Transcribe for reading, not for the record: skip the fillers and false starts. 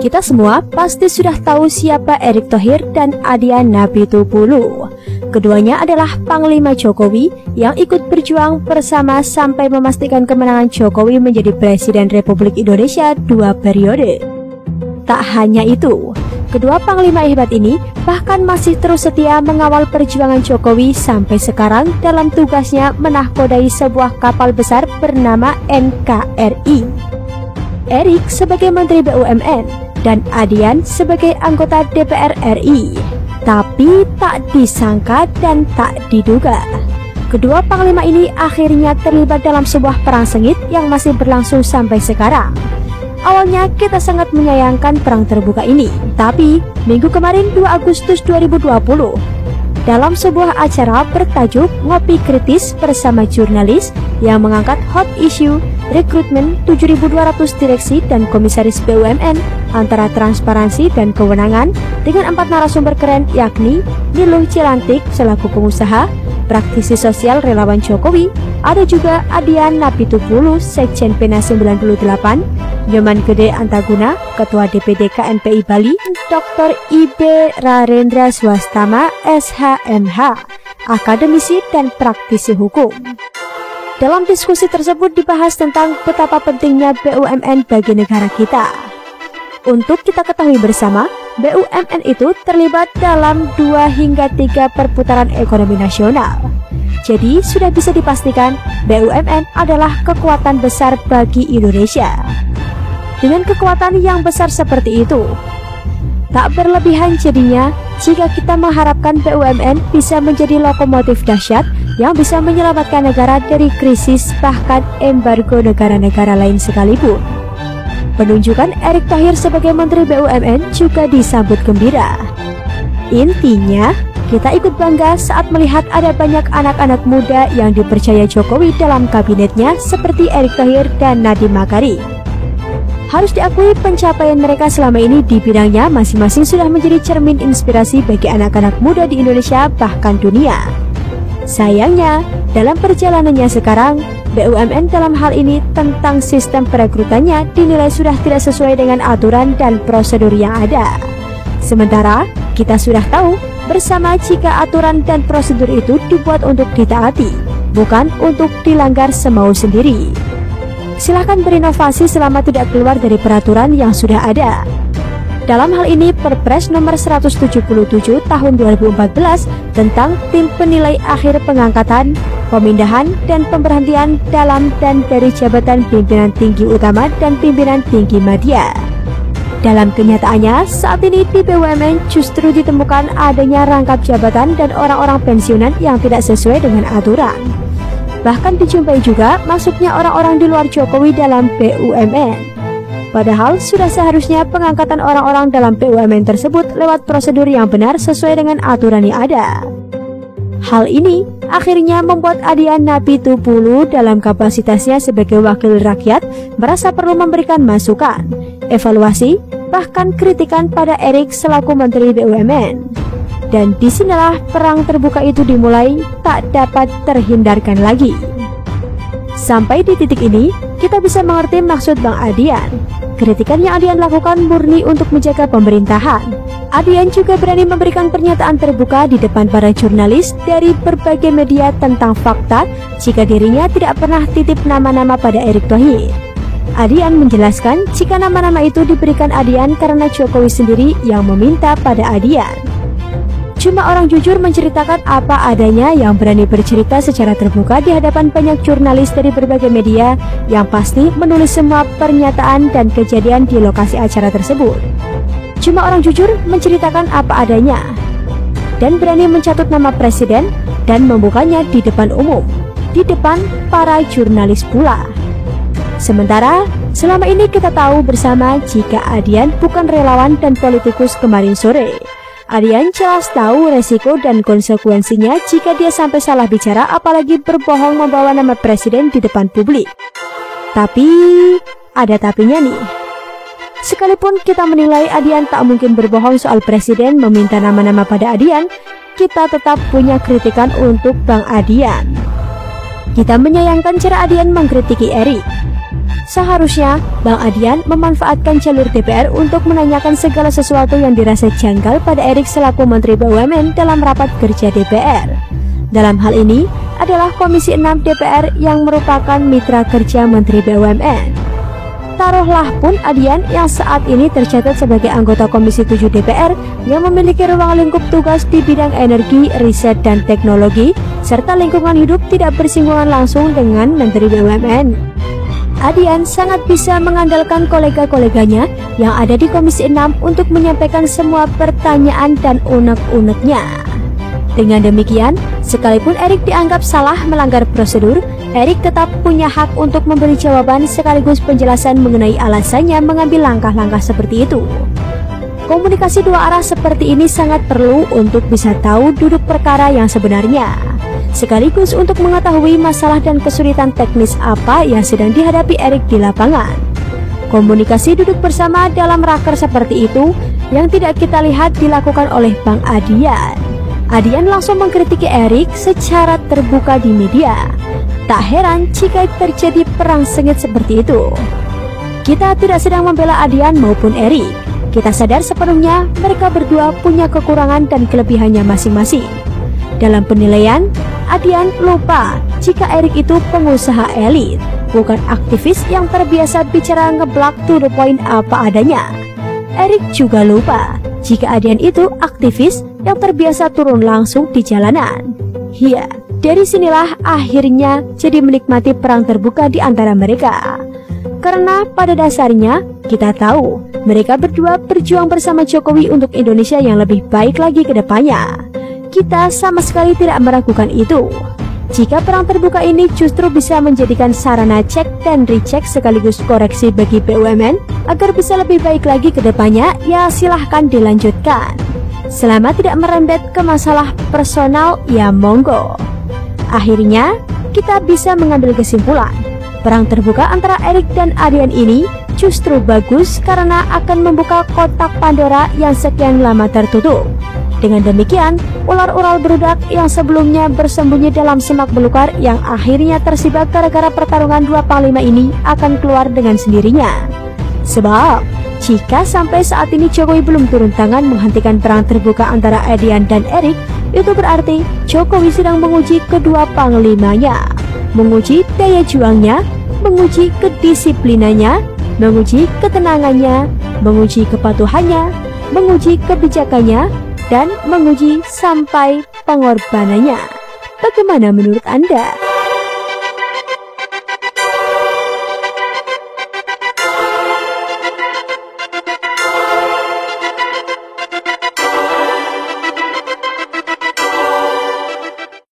Kita semua pasti sudah tahu siapa Erick Thohir dan Adian Napitupulu. Keduanya adalah Panglima Jokowi yang ikut berjuang bersama sampai memastikan kemenangan Jokowi menjadi Presiden Republik Indonesia 2 periode. Tak hanya itu, kedua Panglima hebat ini bahkan masih terus setia mengawal perjuangan Jokowi sampai sekarang dalam tugasnya menahkodai sebuah kapal besar bernama NKRI. Erick sebagai Menteri BUMN dan Adian sebagai anggota DPR RI. Tapi tak disangka dan tak diduga, kedua panglima ini akhirnya terlibat dalam sebuah perang sengit yang masih berlangsung sampai sekarang. Awalnya kita sangat menyayangkan perang terbuka ini, tapi minggu kemarin 2 Agustus 2020, dalam sebuah acara bertajuk Ngopi Kritis bersama jurnalis yang mengangkat hot issue rekrutmen 7.200 direksi dan komisaris BUMN antara transparansi dan kewenangan dengan 4 narasumber keren, yakni Niluh Cilantik selaku pengusaha, praktisi sosial relawan Jokowi, ada juga Adian Napitupulu Sekjen PENA 98, Nyoman Gede Antaguna, Ketua DPD KNPI Bali, Dr. Ibe Rarendra Swastama SHMH, akademisi dan praktisi hukum. Dalam diskusi tersebut dibahas tentang betapa pentingnya BUMN bagi negara kita. Untuk kita ketahui bersama, BUMN itu terlibat dalam 2 hingga 3 perputaran ekonomi nasional. Jadi sudah bisa dipastikan BUMN adalah kekuatan besar bagi Indonesia. Dengan kekuatan yang besar seperti itu, tak berlebihan jadinya jika kita mengharapkan BUMN bisa menjadi lokomotif dahsyat yang bisa menyelamatkan negara dari krisis bahkan embargo negara-negara lain sekalipun. Penunjukan Erick Thohir sebagai Menteri BUMN juga disambut gembira. Intinya, kita ikut bangga saat melihat ada banyak anak-anak muda yang dipercaya Jokowi dalam kabinetnya seperti Erick Thohir dan Nadiem Makarim. Harus diakui pencapaian mereka selama ini di bidangnya masing-masing sudah menjadi cermin inspirasi bagi anak-anak muda di Indonesia bahkan dunia. Sayangnya, dalam perjalanannya sekarang, BUMN dalam hal ini tentang sistem perekrutannya dinilai sudah tidak sesuai dengan aturan dan prosedur yang ada. Sementara, kita sudah tahu bersama jika aturan dan prosedur itu dibuat untuk ditaati, bukan untuk dilanggar semau sendiri. Silahkan berinovasi selama tidak keluar dari peraturan yang sudah ada. Dalam hal ini Perpres nomor 177 tahun 2014 tentang tim penilai akhir pengangkatan, pemindahan, dan pemberhentian dalam dan dari jabatan pimpinan tinggi utama dan pimpinan tinggi media. Dalam kenyataannya, saat ini di BUMN justru ditemukan adanya rangkap jabatan dan orang-orang pensiunan yang tidak sesuai dengan aturan. Bahkan dijumpai juga masuknya orang-orang di luar Jokowi dalam BUMN. Padahal sudah seharusnya pengangkatan orang-orang dalam BUMN tersebut lewat prosedur yang benar sesuai dengan aturan yang ada. Hal ini akhirnya membuat Adian Napitupulu dalam kapasitasnya sebagai wakil rakyat merasa perlu memberikan masukan, evaluasi, bahkan kritikan pada Erick selaku Menteri BUMN. Dan disinilah perang terbuka itu dimulai, tak dapat terhindarkan lagi. Sampai di titik ini, kita bisa mengerti maksud Bang Adian. Kritikan yang Adian lakukan murni untuk menjaga pemerintahan. Adian juga berani memberikan pernyataan terbuka di depan para jurnalis dari berbagai media tentang fakta jika dirinya tidak pernah titip nama-nama pada Erick Thohir. Adian menjelaskan jika nama-nama itu diberikan Adian karena Jokowi sendiri yang meminta pada Adian. Cuma orang jujur menceritakan apa adanya yang berani bercerita secara terbuka di hadapan banyak jurnalis dari berbagai media yang pasti menulis semua pernyataan dan kejadian di lokasi acara tersebut. Cuma orang jujur menceritakan apa adanya dan berani mencatut nama presiden dan membukanya di depan umum, di depan para jurnalis pula. Sementara selama ini kita tahu bersama jika Adian bukan relawan dan politikus kemarin sore. Adian jelas tahu resiko dan konsekuensinya jika dia sampai salah bicara, apalagi berbohong membawa nama presiden di depan publik. Tapi ada tapinya nih. Sekalipun kita menilai Adian tak mungkin berbohong soal presiden meminta nama-nama pada Adian, kita tetap punya kritikan untuk Bang Adian. Kita menyayangkan cara Adian mengkritiki Erick. Seharusnya Bang Adian memanfaatkan jalur DPR untuk menanyakan segala sesuatu yang dirasa janggal pada Erik selaku Menteri BUMN dalam rapat kerja DPR. Dalam hal ini adalah Komisi 6 DPR yang merupakan mitra kerja Menteri BUMN. Taruhlah pun Adian yang saat ini tercatat sebagai anggota Komisi 7 DPR yang memiliki ruang lingkup tugas di bidang energi, riset dan teknologi, serta lingkungan hidup tidak bersinggungan langsung dengan Menteri BUMN. Adian sangat bisa mengandalkan kolega-koleganya yang ada di Komisi 6 untuk menyampaikan semua pertanyaan dan unek-uneknya. Dengan demikian, sekalipun Erik dianggap salah melanggar prosedur, Erik tetap punya hak untuk memberi jawaban sekaligus penjelasan mengenai alasannya mengambil langkah-langkah seperti itu. Komunikasi dua arah seperti ini sangat perlu untuk bisa tahu duduk perkara yang sebenarnya, sekaligus untuk mengetahui masalah dan kesulitan teknis apa yang sedang dihadapi Erik di lapangan. Komunikasi duduk bersama dalam raker seperti itu yang tidak kita lihat dilakukan oleh Bang Adian. Adian langsung mengkritiki Erik secara terbuka di media. Tak heran jika terjadi perang sengit seperti itu. Kita tidak sedang membela Adian maupun Erik. Kita sadar sepenuhnya mereka berdua punya kekurangan dan kelebihannya masing-masing. Dalam penilaian, Adian lupa jika Erik itu pengusaha elit, bukan aktivis yang terbiasa bicara ngeblak to the point apa adanya. Erik juga lupa jika Adian itu aktivis yang terbiasa turun langsung di jalanan. Ya, dari sinilah akhirnya jadi menikmati perang terbuka di antara mereka. Karena pada dasarnya kita tahu mereka berdua berjuang bersama Jokowi untuk Indonesia yang lebih baik lagi ke depannya. Kita sama sekali tidak meragukan itu. Jika perang terbuka ini justru bisa menjadikan sarana cek dan recheck sekaligus koreksi bagi BUMN agar bisa lebih baik lagi ke depannya, ya silahkan dilanjutkan. Selama tidak merembet ke masalah personal, ya monggo. Akhirnya, kita bisa mengambil kesimpulan, perang terbuka antara Erik dan Adian ini justru bagus karena akan membuka kotak Pandora yang sekian lama tertutup. Dengan demikian, ular-ular berudak yang sebelumnya bersembunyi dalam semak belukar yang akhirnya tersibak gara-gara pertarungan dua panglima ini akan keluar dengan sendirinya. Sebab, jika sampai saat ini Jokowi belum turun tangan menghentikan perang terbuka antara Adian dan Erik, itu berarti Jokowi sedang menguji kedua panglimanya, menguji daya juangnya, menguji kedisiplinannya, menguji ketenangannya, menguji kepatuhannya, menguji kebijakannya, dan menguji sampai pengorbanannya. Bagaimana menurut Anda?